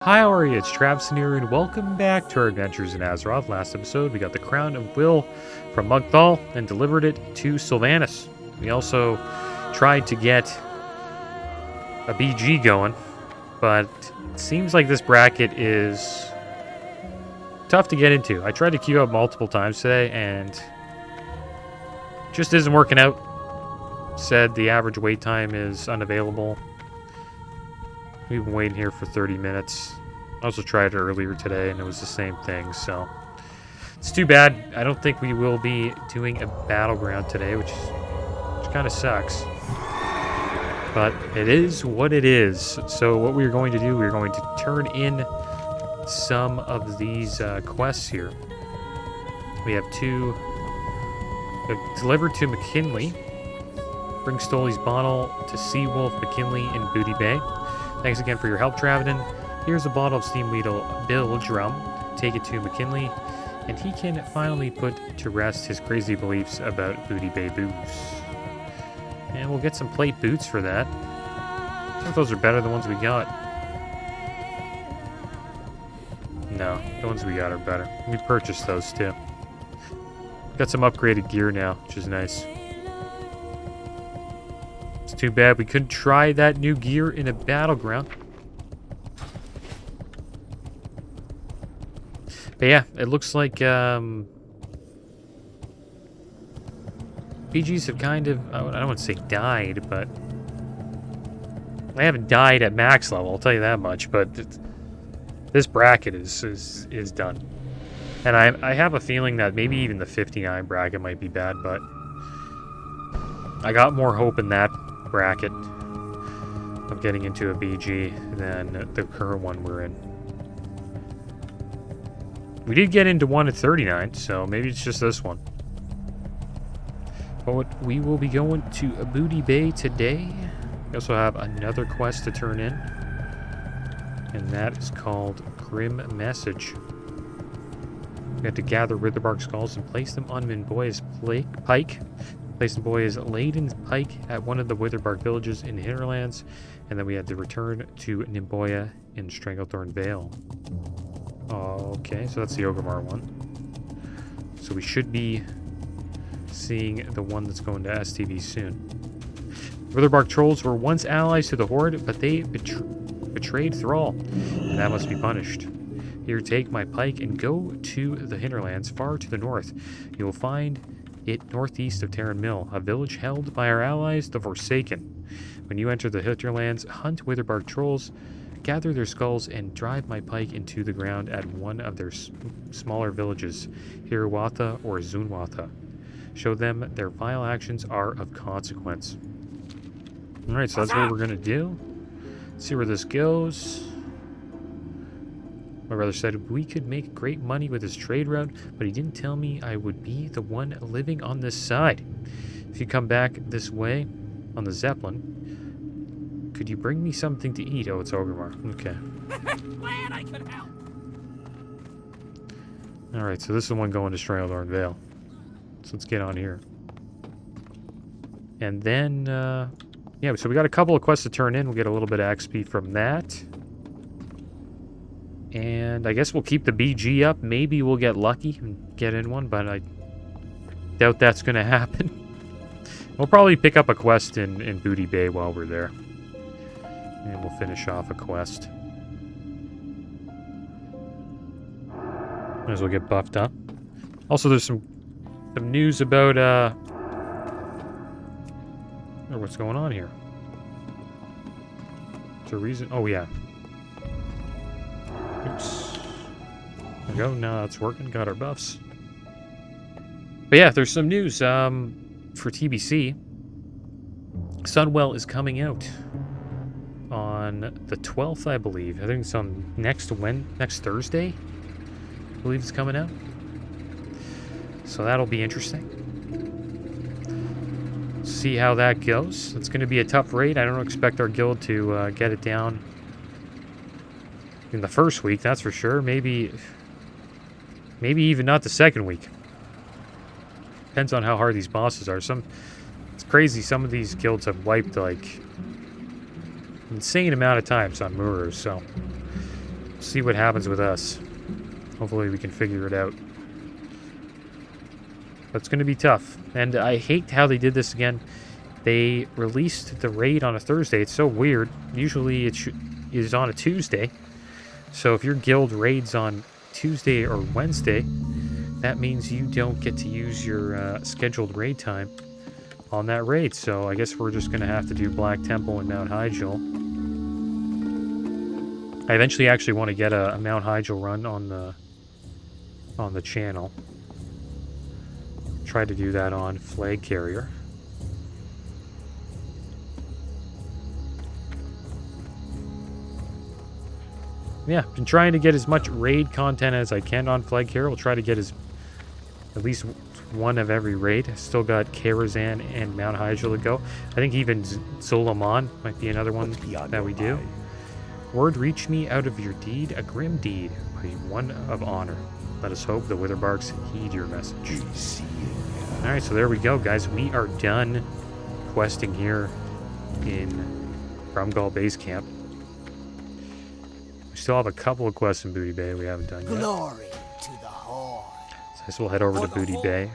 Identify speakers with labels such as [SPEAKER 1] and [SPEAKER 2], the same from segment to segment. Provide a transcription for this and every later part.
[SPEAKER 1] Hi, how are you? It's Travis here, and welcome back to our adventures in Azeroth. Last episode, we got the Crown of Will from Mugthal and delivered it to Sylvanas. We also tried to get a BG going, but it seems like this bracket is tough to get into. I tried to queue up multiple times today, and just isn't working out. Said the average wait time is unavailable. We've been waiting here for 30 minutes. I also tried it earlier today, and it was the same thing, so it's too bad. I don't think we will be doing a battleground today, which kind of sucks. But it is what it is. So what we're going to do, we're going to turn in some of these quests here. We have two. Delivered to McKinley. Bring Stoley's bottle to Seawolf, McKinley, in Booty Bay. Thanks again for your help, Travidin. Here's a bottle of Steamweedle Bilge rum. Take it to McKinley, and he can finally put to rest his crazy beliefs about Booty Bay booze. And we'll get some plate boots for that. I think those are better than the ones we got. No, the ones we got are better. We purchased those too. Got some upgraded gear now, which is nice. It's too bad we couldn't try that new gear in a battleground. But yeah, it looks like BGs have kind of, I don't want to say died, but they haven't died at max level, I'll tell you that much, but this bracket is done. And I have a feeling that maybe even the 59 bracket might be bad, but I got more hope in that bracket of getting into a BG than the current one we're in. We did get into one at 39, so maybe it's just this one. But we will be going to a Booty Bay today. We also have another quest to turn in, and that is called Grim Message. We have to gather Witherbark skulls and place them on Minboya's pike. Place Minboya's laden pike at one of the Witherbark villages in the Hinterlands, and then we had to return to Nimboya in Stranglethorn Vale. Okay, so that's the Orgrimmar one. So we should be seeing the one that's going to STV soon. Witherbark trolls were once allies to the Horde, but they betrayed Thrall, and that must be punished. Here, take my pike and go to the Hinterlands far to the north. You will find it northeast of Terran Mill, a village held by our allies, the Forsaken. When you enter the Hinterlands, hunt Witherbark trolls, gather their skulls, and drive my pike into the ground at one of their smaller villages, Hirawatha or Zunwatha. Show them their vile actions are of consequence. Alright, so that's what we're going to do. Let's see where this goes. My brother said we could make great money with this trade route, but he didn't tell me I would be the one living on this side. If you come back this way on the Zeppelin, could you bring me something to eat? Oh, it's Orgrimmar. Okay.
[SPEAKER 2] Glad I could help.
[SPEAKER 1] Alright, so this is the one going to Stranglethorn Vale. So let's get on here. And then, yeah, so we got a couple of quests to turn in. We'll get a little bit of XP from that. And I guess we'll keep the BG up. Maybe we'll get lucky and get in one, but I doubt that's going to happen. We'll probably pick up a quest in Booty Bay while we're there. And we'll finish off a quest. Might as well get buffed up. Also, there's some news about or what's going on here. There's a reason. Oh yeah. Oops. There we go. Now it's working. Got our buffs. But yeah, there's some news for TBC. Sunwell is coming out on the 12th, I believe. I think it's on next Thursday. I believe it's coming out. So that'll be interesting. See how that goes. It's going to be a tough raid. I don't expect our guild to get it down in the first week, that's for sure. Maybe even not the second week. Depends on how hard these bosses are. It's crazy. Some of these guilds have wiped like insane amount of times on Murus, so see what happens with us. Hopefully we can figure it out. But it's going to be tough. And I hate how they did this again. They released the raid on a Thursday. It's so weird. Usually it is on a Tuesday. So if your guild raids on Tuesday or Wednesday, that means you don't get to use your scheduled raid time on that raid. So I guess we're just going to have to do Black Temple and Mount Hyjal. I eventually actually want to get a Mount Hyjal run on the channel. Try to do that on Flag Carrier. Yeah, been trying to get as much raid content as I can on Flag Carrier. We'll try to get at least one of every raid. Still got Karazhan and Mount Hyjal to go. I think even Zoloman might be another one that we do. Word reached me out of your deed, a grim deed, by one of honor. Let us hope the Witherbarks heed your message. Alright, so there we go, guys. We are done questing here in Grumgall Base Camp. We still have a couple of quests in Booty Bay we haven't done yet.
[SPEAKER 2] Glory to the Horde.
[SPEAKER 1] So I guess we'll head over to Booty Bay.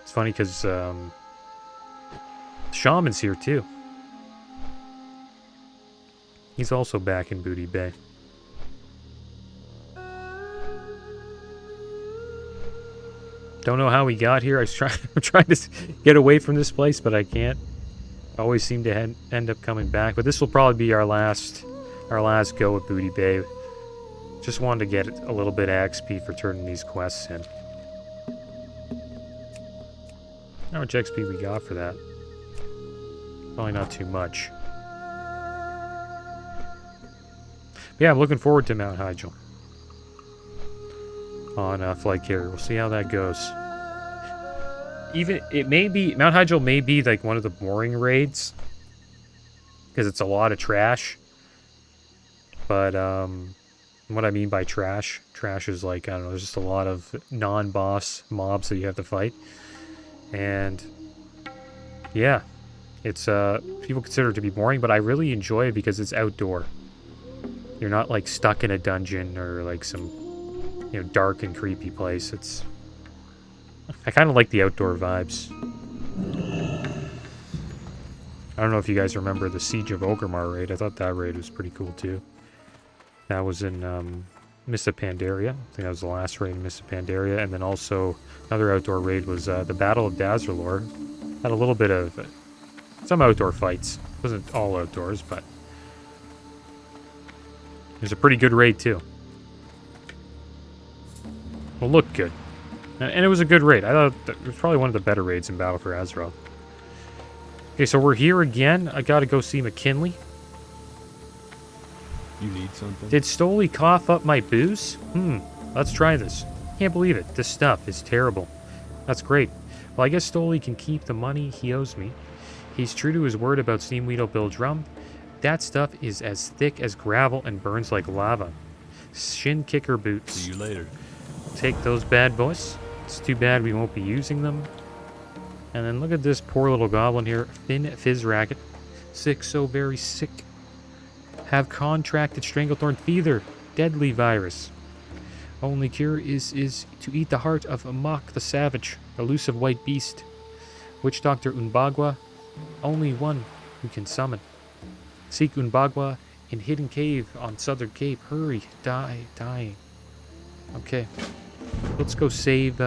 [SPEAKER 1] It's funny because Shaman's here too. He's also back in Booty Bay. Don't know how we got here. I'm trying to get away from this place, but I can't. I always seem to end up coming back. But this will probably be our last go at Booty Bay. Just wanted to get a little bit of XP for turning these quests in. How much XP we got for that? Probably not too much. But yeah, I'm looking forward to Mount Hyjal on Flight Carrier. We'll see how that goes. Mount Hyjal may be like one of the boring raids because it's a lot of trash. But what I mean by trash is like, I don't know, there's just a lot of non-boss mobs that you have to fight. And yeah, it's people consider it to be boring, but I really enjoy it because it's outdoor. You're not like stuck in a dungeon or like some, you know, dark and creepy place. I kind of like the outdoor vibes. I don't know if you guys remember the Siege of Orgrimmar raid. I thought that raid was pretty cool too. That was in Missa Pandaria. I think that was the last raid in Missa Pandaria. And then also another outdoor raid was the Battle of Dazarlor. Had a little bit of some outdoor fights. It wasn't all outdoors, but it was a pretty good raid too. Well, looked good. And it was a good raid. I thought it was probably one of the better raids in Battle for Azeroth. Okay, so we're here again. I gotta go see McKinley.
[SPEAKER 3] You need something?
[SPEAKER 1] Did Stoli cough up my booze? Let's try this. Can't believe it. This stuff is terrible. That's great. Well, I guess Stoli can keep the money he owes me. He's true to his word about Steamweedle Bill Drum. That stuff is as thick as gravel and burns like lava. Shin kicker boots.
[SPEAKER 3] See you later.
[SPEAKER 1] Take those bad boys. It's too bad we won't be using them. And then look at this poor little goblin here. Thin Fizz Racket. Sick, so very sick. Have contracted Stranglethorn fever. Deadly virus. Only cure is to eat the heart of Amok the Savage, elusive white beast. Witch Doctor Unbagwa, only one who can summon. Seek Unbagwa in hidden cave on Southern Cape. Hurry, dying. Okay, let's go save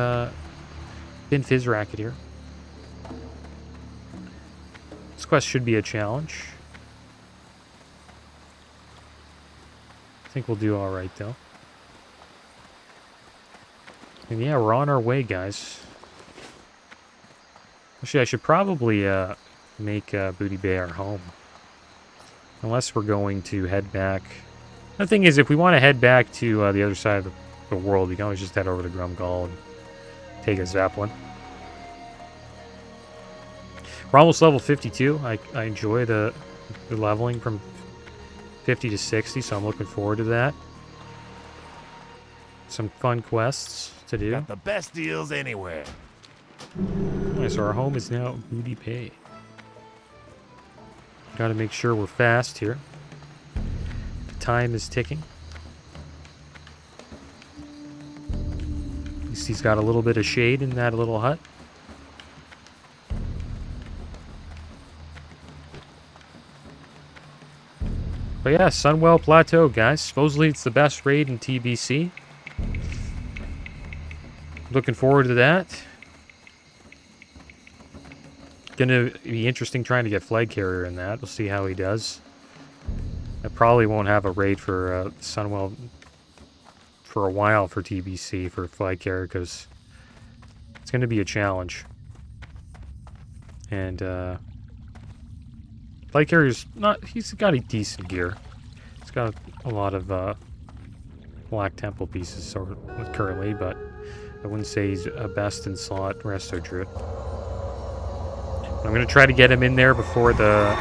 [SPEAKER 1] Thin Fizz Racket here. This quest should be a challenge. I think we'll do alright though. And yeah, we're on our way, guys. Actually, I should probably make Booty Bay our home. Unless we're going to head back. The thing is, if we want to head back to the other side of the world, we can always just head over to Grumgall and take a Zeppelin. We're almost level 52. I enjoy the leveling from 50 to 60, so I'm looking forward to that. Some fun quests to do.
[SPEAKER 2] Got the best deals anywhere.
[SPEAKER 1] Alright, so our home is now Booty Bay. Gotta make sure we're fast here. The time is ticking. least he's got a little bit of shade in that little hut. But yeah, Sunwell Plateau, guys. Supposedly it's the best raid in TBC. Looking forward to that. Gonna be interesting trying to get Flag Carrier in that. We'll see how he does. I probably won't have a raid for Sunwell for a while for TBC for Flag Carrier because it's going to be a challenge. And Flag Carrier's not, he's got a decent gear. He's got a lot of Black Temple pieces currently, but I wouldn't say he's a best in slot Resto Druid. I'm going to try to get him in there before the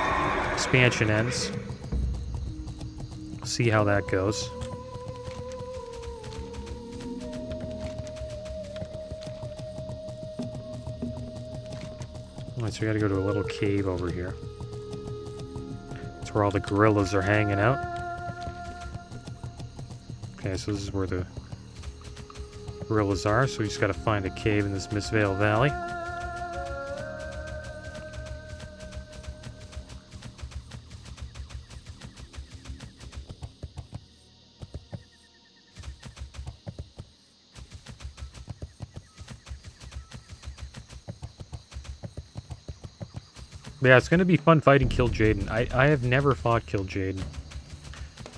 [SPEAKER 1] expansion ends. See how that goes. Alright, so we gotta go to a little cave over here. That's where all the gorillas are hanging out. Okay, so this is where the gorillas are, so we just gotta find a cave in this Mistvale Valley. Yeah, it's gonna be fun fighting Kill Jaden. I have never fought Kill Jaden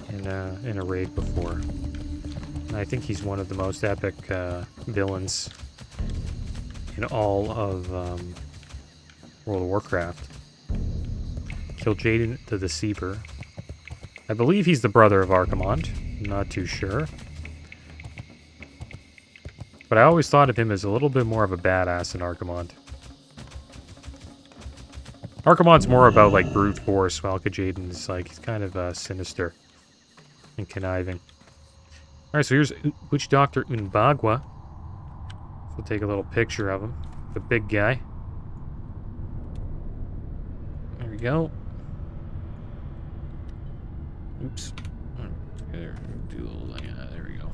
[SPEAKER 1] in a raid before. And I think he's one of the most epic villains in all of World of Warcraft. Kill Jaden the Deceiver. I believe he's the brother of Archimonde. I'm not too sure. But I always thought of him as a little bit more of a badass than Archimonde. Archimonde's more about, like, brute force, while Jaden's, like, he's kind of sinister and conniving. Alright, so here's Witch Doctor Unbagwa. So we'll take a little picture of him. The big guy. There we go. Oops. There we go.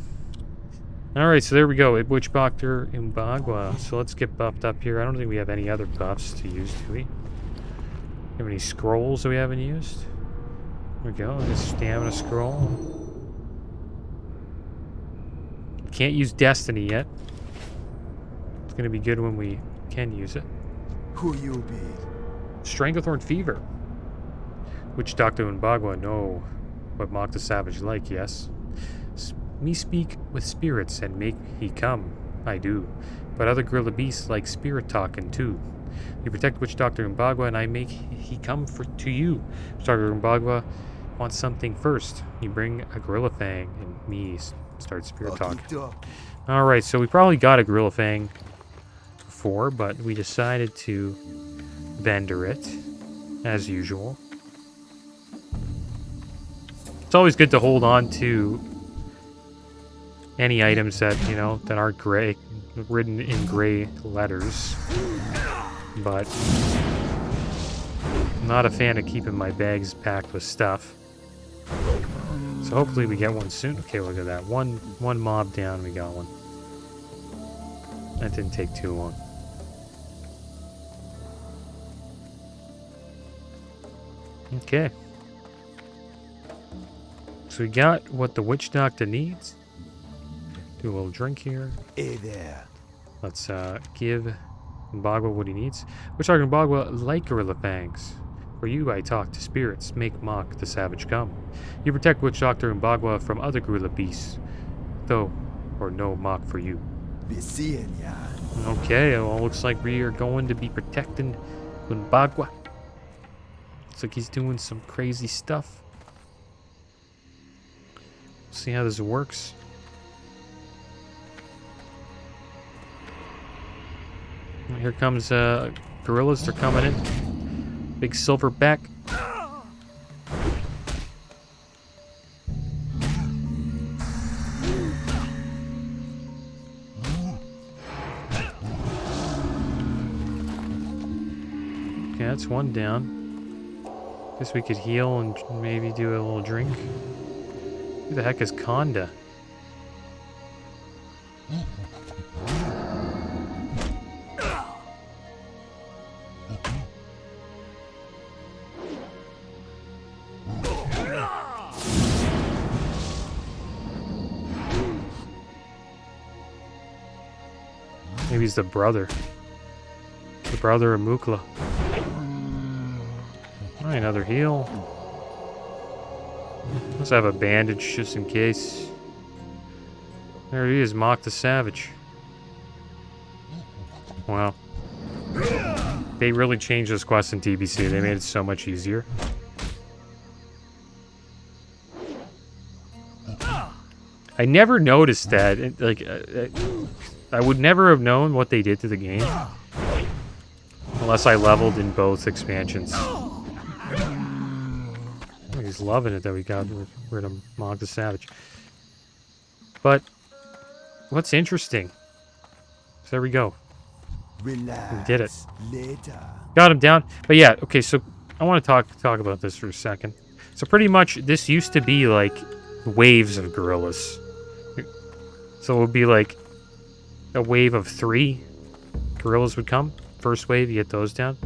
[SPEAKER 1] Alright, so there we go. Witch Doctor Unbagwa. So let's get buffed up here. I don't think we have any other buffs to use, do we? Have any scrolls that we haven't used? There we go, a stamina scroll. Can't use Destiny yet. It's gonna be good when we can use it.
[SPEAKER 2] Who you be?
[SPEAKER 1] Stranglethorn Fever. Witch Doctor Unbagwa, no. What mock the savage like, yes. Me speak with spirits and make he come. I do. But other gorilla beasts like spirit talking too. You protect Witch Doctor Unbagwa and I make he come to you. Witch Doctor Unbagwa wants something first. You bring a gorilla fang and me start spirit talking. Alright, so we probably got a gorilla fang before, but we decided to vendor it, as usual. It's always good to hold on to any items that, you know, that aren't gray, written in gray letters. But I'm not a fan of keeping my bags packed with stuff. So hopefully we get one soon. Okay, look at that. One mob down, we got one. That didn't take too long. Okay. So we got what the Witch Doctor needs. Do a little drink here.
[SPEAKER 2] Hey there.
[SPEAKER 1] Let's give Unbagwa what he needs. Witch Doctor Unbagwa like gorilla fangs. For you I talk to spirits, make mock the savage come. You protect Witch Doctor Unbagwa from other gorilla beasts, though or no mock for you.
[SPEAKER 2] Be seeing ya.
[SPEAKER 1] Okay, well, looks like we are going to be protecting Unbagwa. Looks like he's doing some crazy stuff. See how this works. Here comes gorillas. They're coming in. Big silverback. Okay, that's one down. Guess we could heal and maybe do a little drink. Who the heck is Conda? Maybe he's the brother. The brother of Mukla. Alright, another heal. Let's have a bandage just in case. There he is, Mock the Savage. Wow. They really changed this quest in TBC. They made it so much easier. I never noticed that. I would never have known what they did to the game unless I leveled in both expansions. He's loving it that we got rid of Mog the Savage. But what's interesting? So there we go.
[SPEAKER 2] Relax.
[SPEAKER 1] We did it.
[SPEAKER 2] Later.
[SPEAKER 1] Got him down. But yeah, okay, so I want to talk about this for a second. So pretty much this used to be like waves of gorillas. So it would be like a wave of 3 gorillas would come. First wave, you get those down.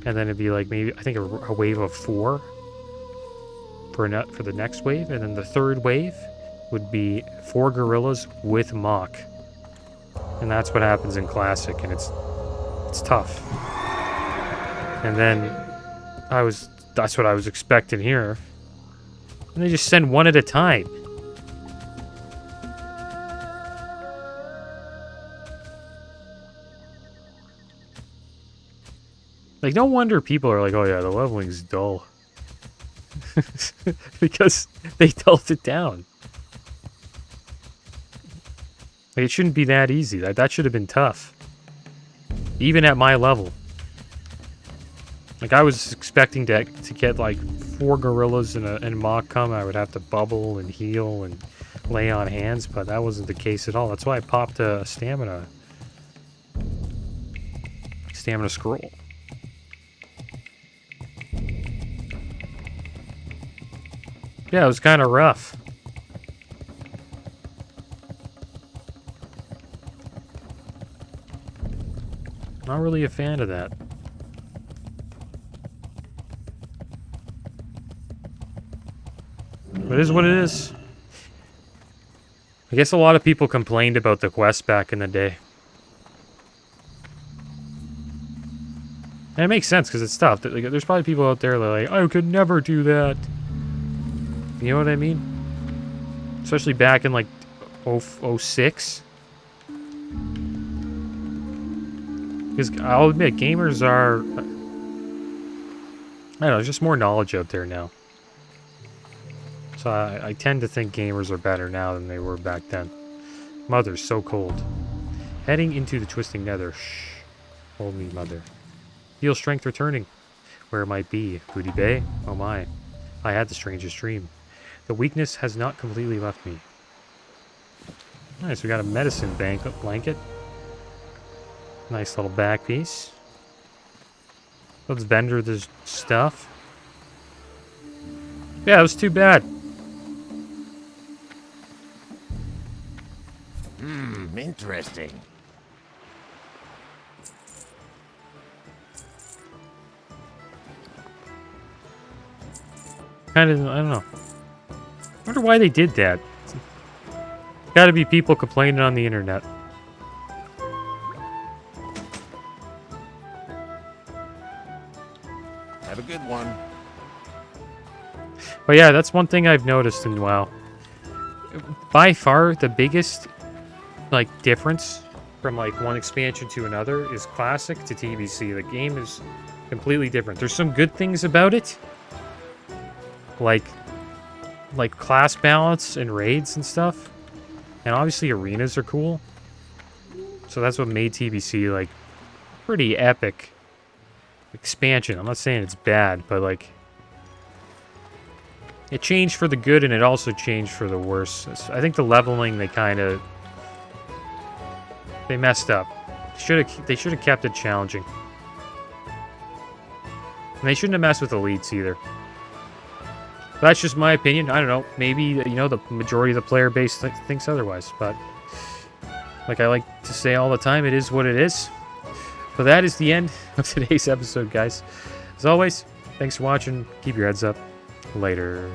[SPEAKER 1] And then it'd be like maybe, I think a wave of 4 for the next wave. And then the third wave would be 4 gorillas with Mock. And that's what happens in Classic, and it's tough. And then that's what I was expecting here. And they just send one at a time. Like, no wonder people are like, oh yeah, the leveling's dull. Because they dulled it down. Like, it shouldn't be that easy. That should have been tough. Even at my level. Like, I was expecting to get like 4 gorillas and Mock come. I would have to bubble and heal and lay on hands, but that wasn't the case at all. That's why I popped a stamina scroll. Yeah, it was kind of rough. Not really a fan of that. But it is what it is. I guess a lot of people complained about the quest back in the day. And it makes sense because it's tough. Like, there's probably people out there that are like, I could never do that. You know what I mean? Especially back in like 06. Because I'll admit, gamers are... I don't know, there's just more knowledge out there now. So I tend to think gamers are better now than they were back then. Mother's so cold. Heading into the twisting nether. Shh. Hold me, mother. Feel strength returning. Where it might be. Booty Bay? Oh my. I had the strangest dream. The weakness has not completely left me. Nice, we got a medicine blanket. Nice little back piece. Let's vendor this stuff. Yeah, it was too bad.
[SPEAKER 2] Interesting.
[SPEAKER 1] Kind of, I don't know. I wonder why they did that. Gotta be people complaining on the internet.
[SPEAKER 2] Have a good one.
[SPEAKER 1] But yeah, that's one thing I've noticed in WoW. By far, the biggest like difference from like one expansion to another is Classic to TBC. The game is completely different. There's some good things about it, like class balance and raids and stuff, and obviously arenas are cool. So that's what made TBC like pretty epic expansion. I'm not saying it's bad, but like it changed for the good and it also changed for the worse. I think the leveling they messed up. They should have kept it challenging. And they shouldn't have messed with elites either. That's just my opinion. I don't know. Maybe, you know, the majority of the player base thinks otherwise. But like I like to say all the time, it is what it is. But that is the end of today's episode, guys. As always, thanks for watching. Keep your heads up. Later.